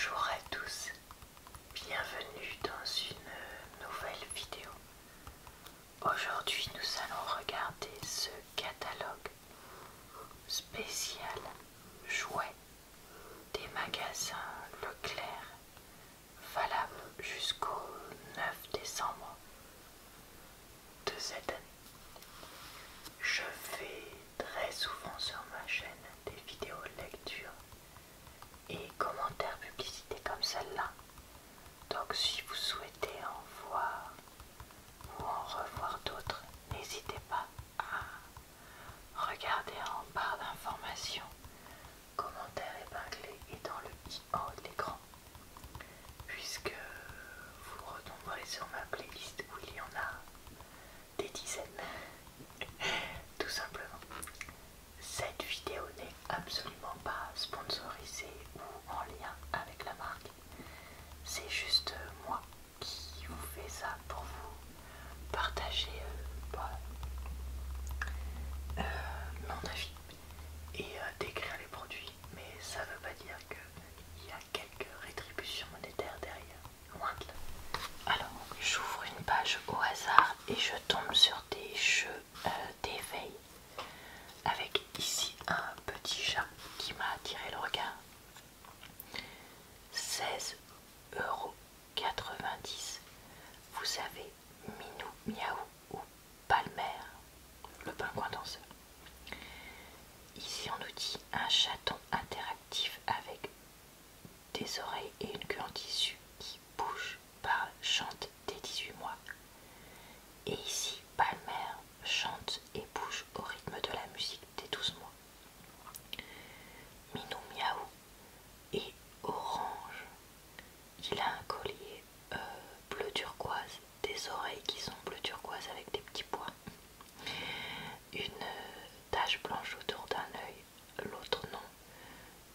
Bonjour à tous, bienvenue dans une nouvelle vidéo. Aujourd'hui nous allons regarder ce catalogue spécial jouets des magasins Leclerc, valable jusqu'au 9 décembre de cette année. Je fais très souvent sur ma chaîne des vidéos lecture et commentaires publicités comme celle-là. Donc si vous souhaitez en voir ou en revoir d'autres, n'hésitez pas à regarder en barre d'informations, commentaires épinglés et dans le i en haut de l'écran, puisque vous retomberez sur ma playlist où il y en a des dizaines, tout simplement. Cette vidéo n'est absolument pas sponsorisée ou en lien avec la marque. C'est juste moi qui vous fais ça pour vous partager mon avis et décrire les produits. Mais ça veut pas dire qu'il y a quelques rétributions monétaires derrière. Loin de là. Alors, j'ouvre une page au hasard et je tombe sur des jeux d'éveil avec ici un petit chat qui m'a attiré le regard. 16,90 €. Vous savez, Minou, Miaou ou Palmer, le pingouin danseur. Ici on nous dit un chaton interactif avec des oreilles et une queue en tissu qui bouge, parle, chante dès 18 mois. Et ici, Palmer chante et bouge au rythme de la musique dès 12 mois. Minou Miaou est orange. Il a un collier bleu turquoise, des oreilles qui sont bleu turquoise avec des petits pois, une tache blanche autour d'un œil, l'autre non.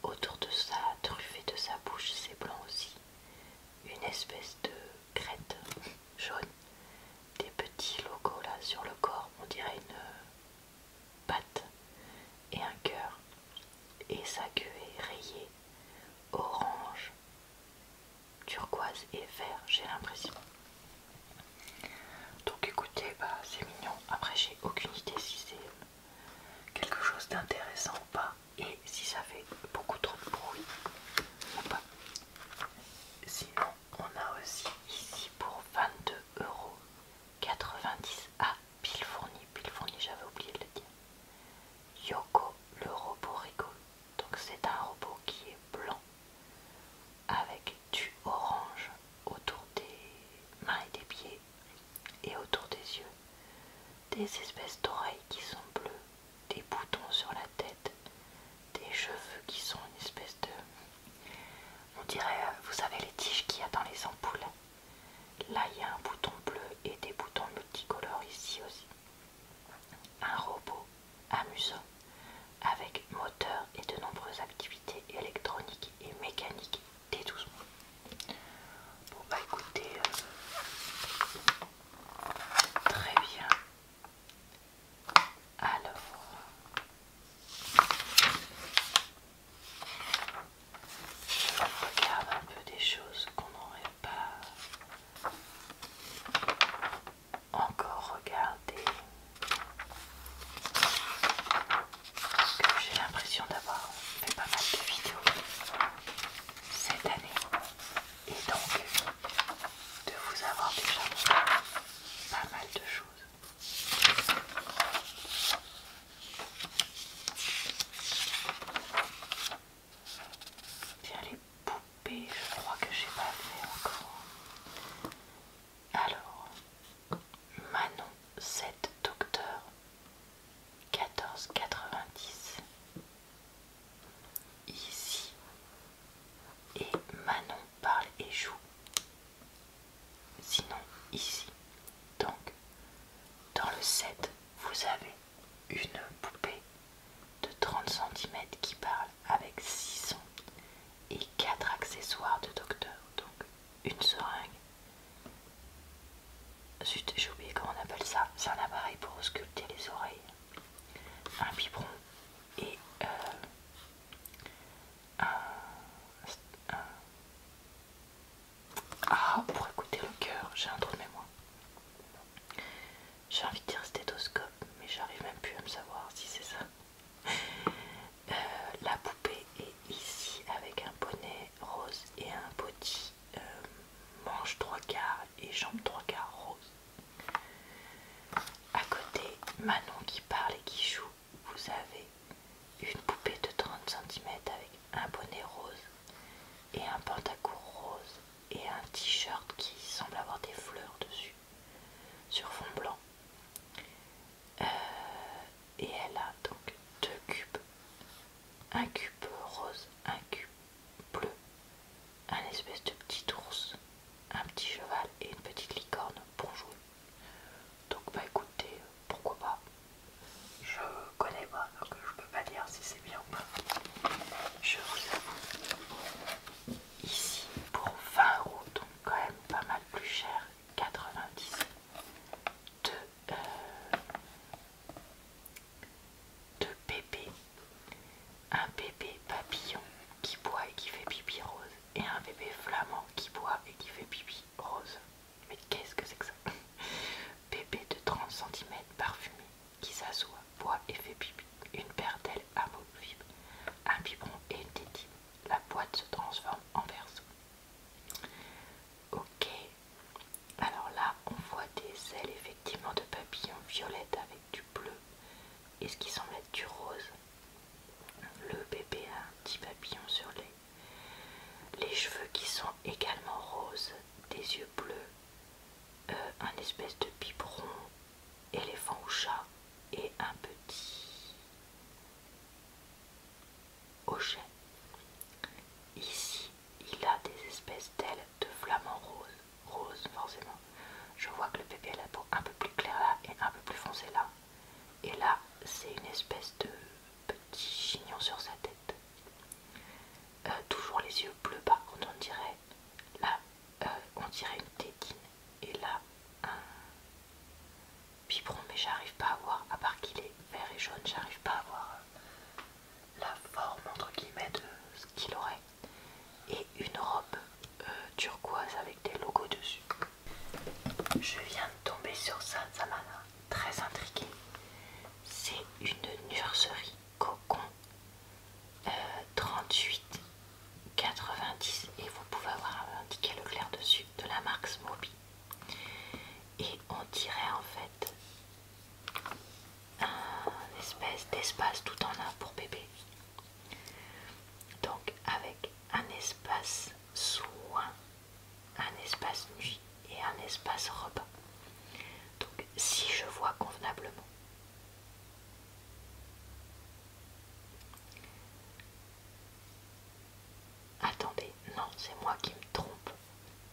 Autour de sa truffe et de sa bouche, c'est blanc aussi. Une espèce de crête jaune, des petits logos là sur le corps, on dirait une patte et un cœur. Et sa queue est rayée orange, turquoise et vert, j'ai l'impression. Donc écoutez, c'est mignon. Après j'ai aucune idée si c'est quelque chose d'intéressant ou pas, et si ça fait beaucoup trop de bruit ou pas. Sinon on a aussi ici pour 22,90 €. Ah, pile fourni, j'avais oublié de le dire. Yoko, le robot rigole. Donc c'est un robot qui est blanc avec du orange autour des mains et des pieds et autour des yeux, des espèces d'oreilles qui sont bleues, des boutons sur la tête, des cheveux qui sont une espèce de... On dirait, vous savez les tiges qu'il y a dans les ampoules. Là il y a un bouton bleu et des boutons multicolores ici aussi. Un robot amusant avec moteur et de nombreuses activités électroniques et mécaniques dès 12 mois. Bon écoutez, très bien. Alors, je regarde un peu des choses qu'on n'aurait pas encore regardées, parce que j'ai l'impression d'avoir fait pas mal de vidéos cette année et donc de vous avoir déjà montré pas mal de choses. Tiens, les poupées, je crois que j'ai pas fait encore. Alors, Manon 7 Docteur, 14,90 €. Ici, et Manon parle et joue. Sinon, ici. Donc, dans le set, vous avez une poupée de 30 cm qui parle avec 6 sons et 4 accessoires de docteur. Donc, une seringue. Zut, j'ai oublié comment on appelle ça. C'est un appareil pour ausculter les oreilles. Un biberon et un Ah, pour écouter le cœur, j'ai un trou de mémoire. J'ai envie de dire stéthoscope, mais j'arrive même plus à me savoir si c'est ça. La poupée est ici avec un bonnet rose et un body manche 3/4 et jambe 3/4 rose. À côté, Manon qui parle et qui joue. Vous avez une poupée de 30 cm avec un bonnet rose et un pantacourt rose et un t-shirt qui semble avoir des fleurs dessus sur fond blanc. Et elle a donc deux cubes, un cube rose, un cube bleu, un espèce de petit ours, un petit cheval et une petite licorne pour jouer. Donc bah écoutez, pourquoi pas. Je connais pas, donc je peux pas dire si c'est bien ou pas. Je vous avoue. Ici pour 20 €, donc quand même pas mal plus cher, 90, de bébé. Un bébé papillon qui boit et qui fait pipi rose et un bébé flamand qui boit et qui fait pipi rose. Mais qu'est-ce que c'est que ça? Bébé de 30 cm parfumé qui s'assoit, boit et fait pipi. Une paire d'ailes amovibles, un biberon et une tétine. La boîte se transforme en berceau. Ok, alors là on voit des ailes effectivement de papillon violette avec du bleu et ce qui semble être du rose. Le bébé a un petit papillon sur les cheveux qui sont également roses, des yeux bleus, un espèce de biberon, éléphant ou chat et un petit hochet. Ici, il a des espèces d'ailes de flamant rose, rose forcément. Je vois que le bébé a la peau un peu plus claire là et un peu plus foncée là. Et là, c'est une espèce de petit chignon sur sa tête. Toujours les yeux bleus, par contre on dirait là, on dirait une tétine et là un biberon, mais j'arrive pas à voir, à part qu'il est vert et jaune, j'arrive pas à voir la forme entre guillemets de ce qu'il aurait. Et une robe turquoise avec des logos dessus. Je viens de tomber sur ça, ça m'a très intriguée. C'est une nurserie cocon 38,90 et vous pouvez avoir indiqué Leclerc dessus, de la marque Smoby. Et on dirait en fait un espèce d'espace tout en un pour bébé. Donc avec un espace soin, un espace nuit et un espace repas. Donc si je vois convenablement. Attendez, non, c'est moi qui me trompe.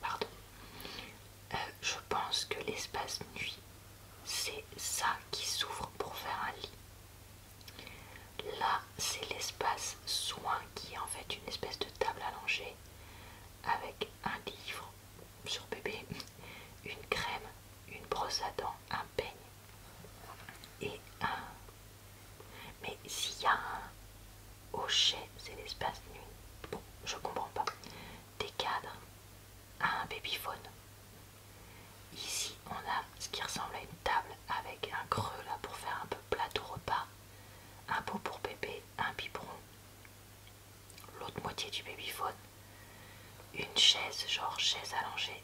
Pardon. Je pense que l'espace nuit, c'est ça qui s'ouvre pour faire un lit. Là, c'est l'espace soin qui est en fait une espèce de table allongée avec un livre sur bébé, une crème, une brosse à dents, un peigne et un... Mais s'il y a un hochet, c'est l'espace nuit. Bon, je comprends pas. Des cadres, un babyphone. Ici, on a ce qui ressemble à une table avec un creux là pour faire un peu plateau repas, un pot pour bébé, un biberon, l'autre moitié du babyphone, une chaise, genre chaise allongée,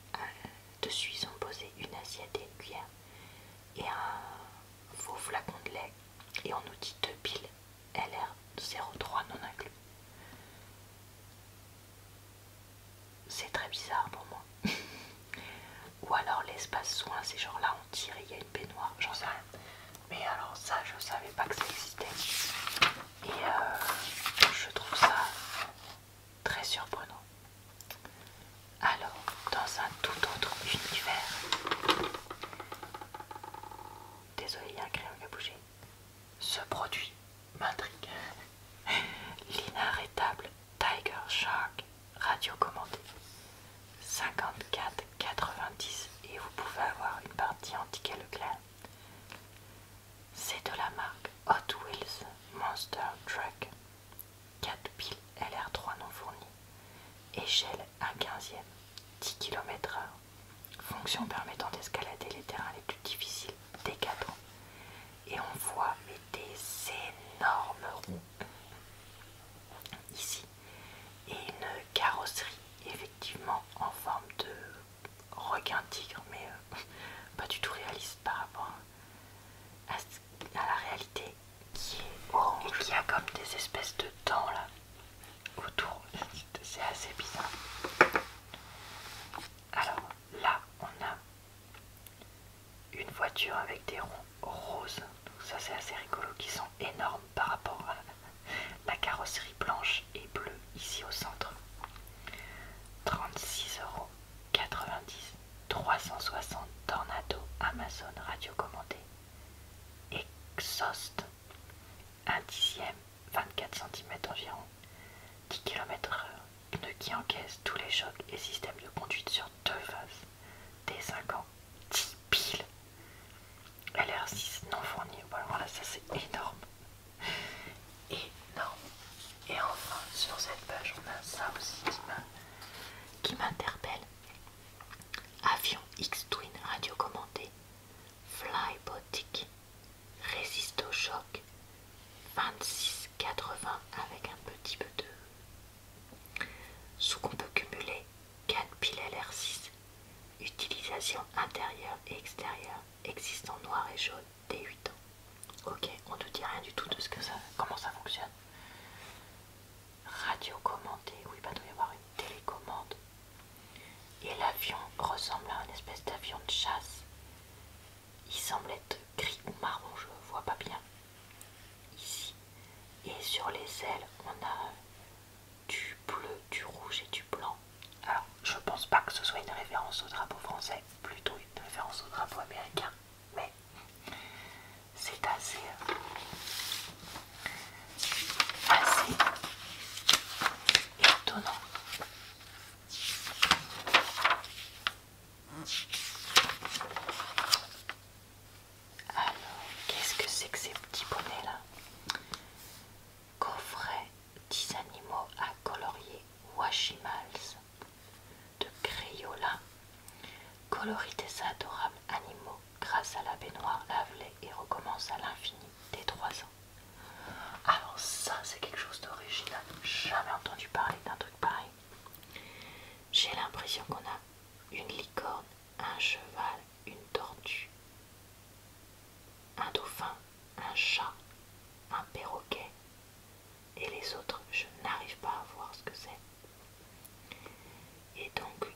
dessus ils ont posé une assiette et une cuillère, et un faux flacon de lait, et on nous dit 2 piles LR03 non inclus. C'est très bizarre pour moi. Ou alors l'espace soin, c'est genre là on tire et il y a une baignoire, j'en sais rien. Mais alors ça, je savais pas que ça existait. Et je trouve ça très surprenant. Alors, dans un tout autre univers, désolé, il y a un crayon qui a bougé. Ce produit m'intrigue. L'inarrêtable Tiger Shark radiocommandé. 54,90 et vous pouvez avoir une partie en ticket Leclerc. C'est de la marque Hot Wheels Monster Truck. 4 piles LR3 non fournies. Échelle 1/15. 10 km/h. Fonction permettant d'escalader les terrains les plus difficiles des 4 ans. Et on voit mais des énormes roues ici. Et une carrosserie effectivement en forme de requin tigre, mais pas du tout réaliste par rapport à la réalité, qui est orange et qui a comme des espèces de dents là autour. C'est assez bizarre. Alors là on a une voiture avec des ronds roses, donc ça c'est assez rigolo, qui sont énormes par rapport à la carrosserie blanche et bleue ici au centre. 36,90 €, 360 Tornado Amazon radiocommandé, Exhaust 1/10, 24 cm environ, 10 km/h, pneu qui encaisse tous les chocs et système de conduite sur 2 phases, T5 ans, 10 piles, LR6 non fourni. Voilà, ça c'est énorme. Énorme. Et enfin, sur cette page, on a ça aussi qui m'interpelle. Avion X-Twin radiocommandé, Flybotic, résiste au choc, 26,80 avec un petit peu de sous qu'on peut cumuler, 4 piles LR6, utilisation intérieure et extérieure, existe en noir et jaune dès 8 ans. Ok, on ne dit rien du tout de comment ça fonctionne. Radio commandé, oui, bah, il doit y avoir une télécommande. Et l'avion ressemble à une espèce d'avion de chasse. Il semble être gris ou marron, je vois pas bien. Ici. Et sur les ailes, on a du bleu, du rouge et du blanc. Alors, je pense pas que ce soit une référence au drapeau français, plutôt une référence au drapeau américain. Mais c'est assez étonnant. Alors, qu'est-ce que c'est que ces petits bonnets là? Coffret 10 animaux à colorier Washimals de Crayola. Colorie des adorables animaux grâce à la baignoire, lave-les et recommence à l'infini dès 3 ans. Alors ça c'est quelque chose d'original, jamais entendu parler d'un truc pareil. J'ai l'impression qu'on a une licorne, un cheval, une tortue, un dauphin, un chat, un perroquet, et les autres je n'arrive pas à voir ce que c'est. Et donc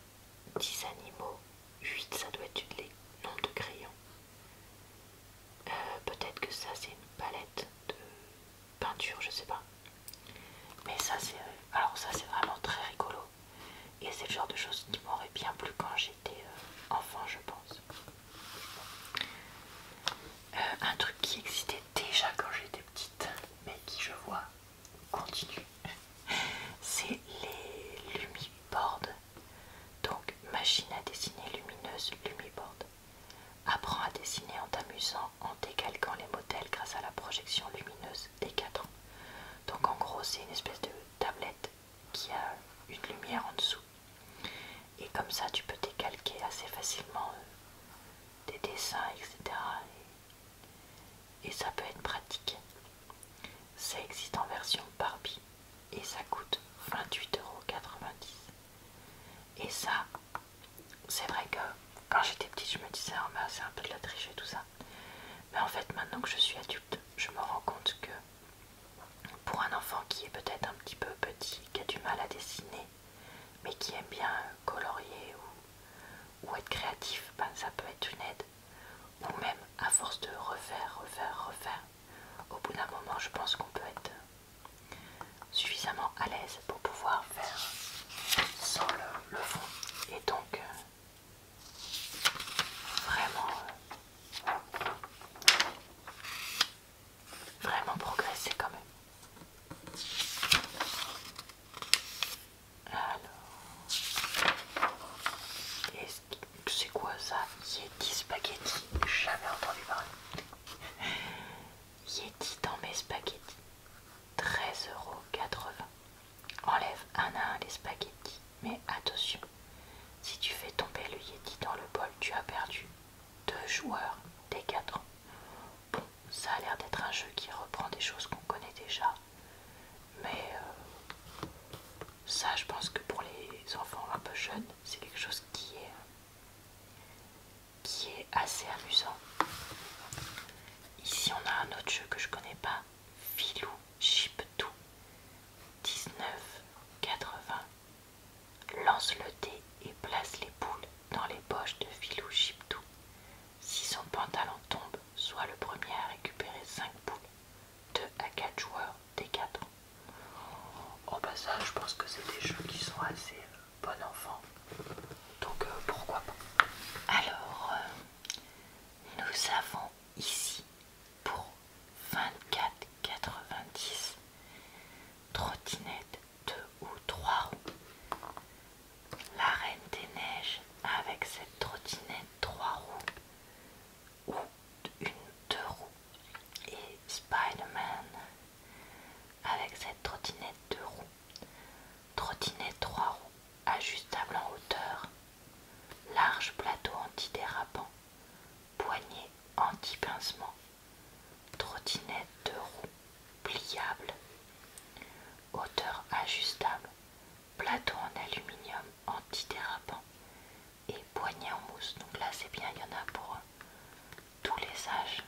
10 animaux, 8 ça doit être le nombre de crayons. Peut-être que ça c'est une palette de peinture, je sais pas. Mais ça c'est vraiment très rigolo. Et c'est le genre de choses qui m'aurait bien plu quand j'étais enfant, je pense. Un truc qui existait déjà quand j'étais petite, mais qui je vois continue, c'est les lumiboards. Donc machine à dessiner lumineuse, lumiboard. Apprends à dessiner en t'amusant, en décalquant les modèles grâce à la projection lumineuse des 4 ans. Donc en gros c'est une espèce de tablette qui a une lumière en dessous. Et comme ça tu peux décalquer assez facilement des dessins, etc. Et ça peut être pratique. Ça existe en version Barbie et ça coûte 28,90 €. Et ça, c'est vrai que quand j'étais petite je me disais oh, bah, c'est un peu de la triche et tout ça. Mais en fait maintenant que je suis adulte, je me rends compte que pour un enfant qui est peut-être un petit peu petit, qui a du mal à dessiner, mais qui aime bien colorier ou être créatif, ben, ça peut être une aide. Ou même à force de refaire, au bout d'un moment je pense qu'on peut être suffisamment à l'aise pour pouvoir faire sans le fond. Et donc vraiment progresser quand même. Alors, c'est quoi ça? Yeti spaghetti, jamais entendu parler. Yeti dans mes spaghettis. je pense que pour les enfants un peu jeunes, c'est quelque chose qui est assez amusant. Ici on a un autre jeu que je connais pas, Filou Chiptoo 19,80. Lance le dé et place les boules dans les poches de Filou Chiptoo. Si son pantalon tombe, soit le premier à récupérer 5 boules. 2 à 4 joueurs des 4. Oh bah ça, je pense que c'est des jeux qui sont assez bon enfant. Donc pourquoi pas. Alors, nous avons ici pour 24,90 trottinette 2 ou 3 roues. La Reine des Neiges avec cette trottinette 3 roues ou une 2 roues. Et Spider-Man avec cette trottinette 2 roues. Trottinette 3 roues, ajustable en hauteur, large plateau antidérapant, poignée anti-pincement, trottinette 2 roues, pliable, hauteur ajustable, plateau en aluminium antidérapant et poignée en mousse. Donc là c'est bien, il y en a pour tous les âges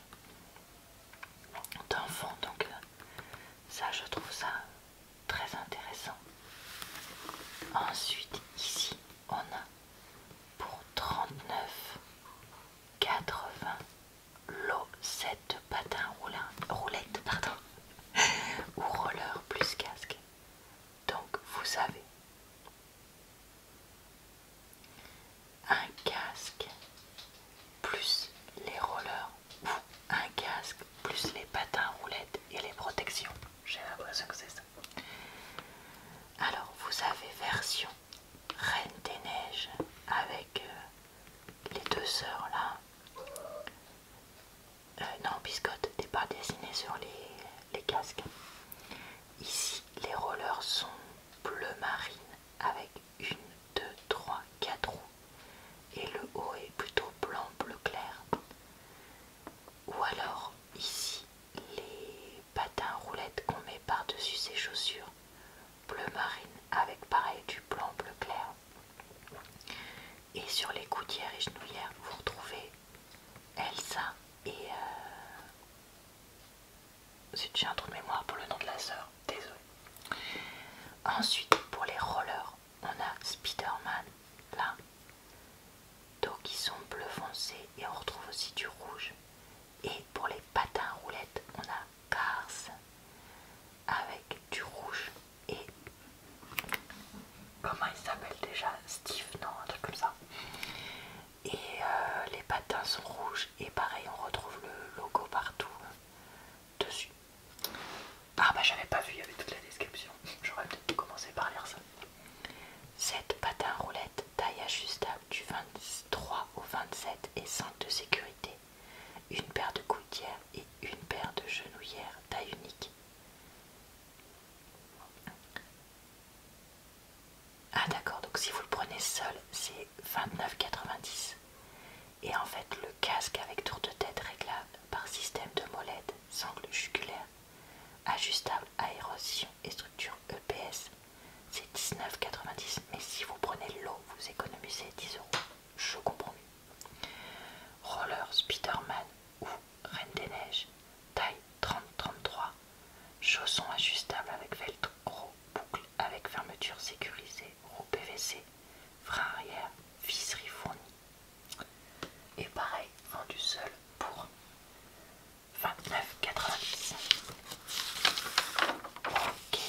d'enfants, donc ça je trouve ça très intéressant. Ensuite ici on a pour 39,80 l'eau 7 de patin roulette ou roller plus casque. Donc vous avez un casque plus les rollers ou un casque plus les patins roulettes et les protections. J'ai l'impression que c'est ça. Alors vous avez version Reine des Neiges avec les deux sœurs là. Non, Biscotte n'est pas dessiné sur les casques. Ici les rollers sont bleu marine avec 1, 2, 3, 4 roues et le haut est plutôt blanc bleu clair. Ou alors ici les patins roulettes qu'on met par dessus ces chaussures bleu marine avec pareil du blanc bleu clair. Et sur les gouttières et genouillères vous retrouvez Elsa et j'ai un trou de mémoire pour le nom de la sœur, désolé. Ensuite pour les rollers on a Spider-Man là, donc ils sont bleu foncé et on retrouve aussi du rouge. Et pour les patins roulettes on a Cars avec du rouge et comment il s'appelle déjà, Steve, non, un truc comme ça. Et les patins sont rouges et pareil on retrouve le logo partout dessus. Ah bah j'avais pas vu, il y avait toute la description, j'aurais peut-être commencé par lire ça. Cette patin roulette taille ajustable du 23 au 27 et 5 de sécurité, une paire de gouttières et une paire de genouillères taille unique. Ah d'accord, donc si vous le prenez seul c'est 29,90. Et en fait le casque avec tour de tête réglable par système de molette, sangle jugulaire, ajustable aération et structure EPS, c'est 19,90. Mais si vous prenez l'eau vous économisez 10 euros. Je comprends mieux. Roller Spider-Man ou Reine des Neiges, taille 30-33, chaussons ajustables avec velcro, boucle avec fermeture sécurisée, roue PVC, frein arrière, visserie fournie. Et pareil, vendu seul pour 29,90. Ok.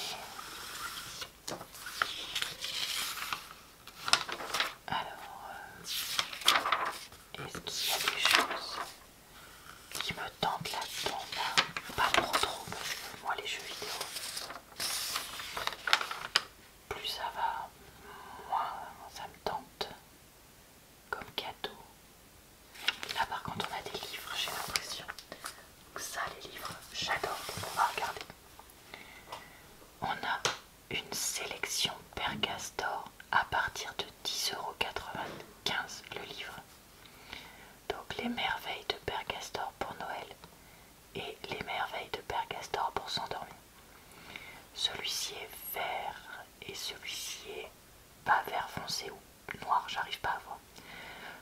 pas vert foncé ou noir, j'arrive pas à voir.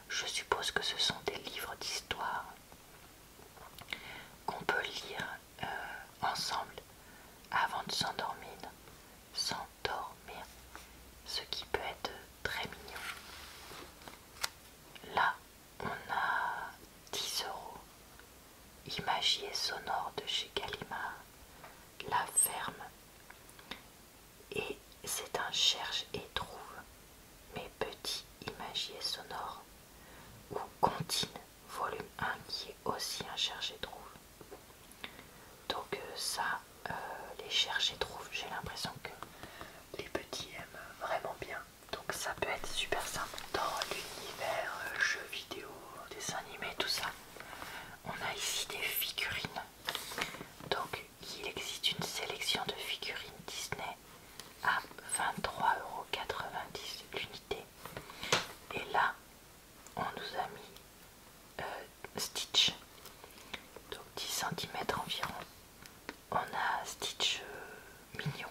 Je suppose que ce sont des livres d'histoire qu'on peut lire ensemble avant de s'endormir. S'endormir, ce qui peut être très mignon. Là, on a 10 €. Imagier sonore de chez Gallimard, La Ferme. Et c'est un cherche et trouve, mes petits imagiers sonores, ou Contine, volume 1, qui est aussi un cherche et trouve. Donc ça, les cherche et trouve, j'ai l'impression que les petits aiment vraiment bien. Donc ça peut être super simple. Dans l'univers jeux vidéo, dessins animés, tout ça, on a ici des figurines. Donc il existe une sélection de figurines Disney à 23,90 € l'unité. Et là, on nous a mis Stitch, donc 10 cm environ. On a Stitch mignon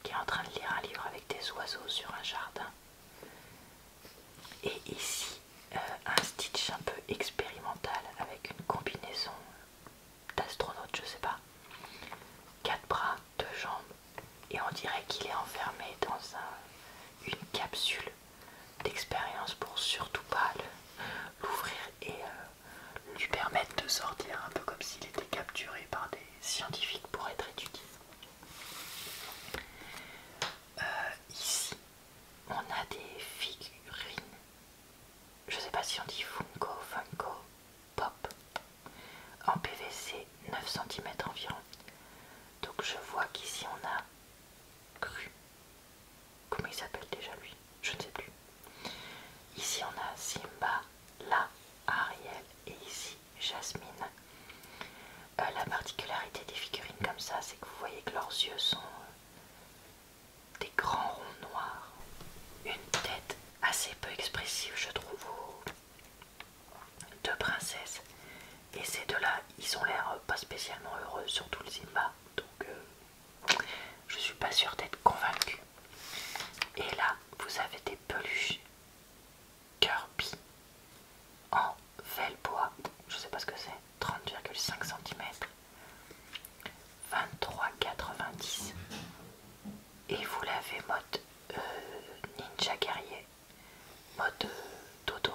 qui est en train de lire un livre avec des oiseaux sur un jardin. Et ici, un Stitch un peu expérimental avec une combinaison d'astronaute, je sais pas. 4 bras, 2 jambes, et on dirait qu'il est enfermé dans une capsule d'expérience pour surtout pas l'ouvrir et lui permettre de sortir, un peu comme s'il était capturé par des scientifiques pour être étudié. Ici, on a des figurines, je sais pas si on dit Funko, Pop, en PVC 9 cm environ. Donc je vois qu'ici on a Cru. Comment il s'appelle déjà lui? Je ne sais plus. Ici on a Simba, là Ariel et ici Jasmine. La particularité des figurines comme ça, c'est que vous voyez que leurs yeux sont des grands ronds noirs. Une tête assez peu expressive, je trouve, aux deux princesses. Et ces deux-là, ils ont l'air pas spécialement heureux, surtout le Simba. Donc je suis pas sûre d'être convaincue. Et là, vous avez des peluches Kirby en velbois, je sais pas ce que c'est, 30,5 cm, 23,90 €. Et vous l'avez mode ninja guerrier, mode dodo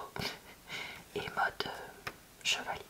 et mode chevalier.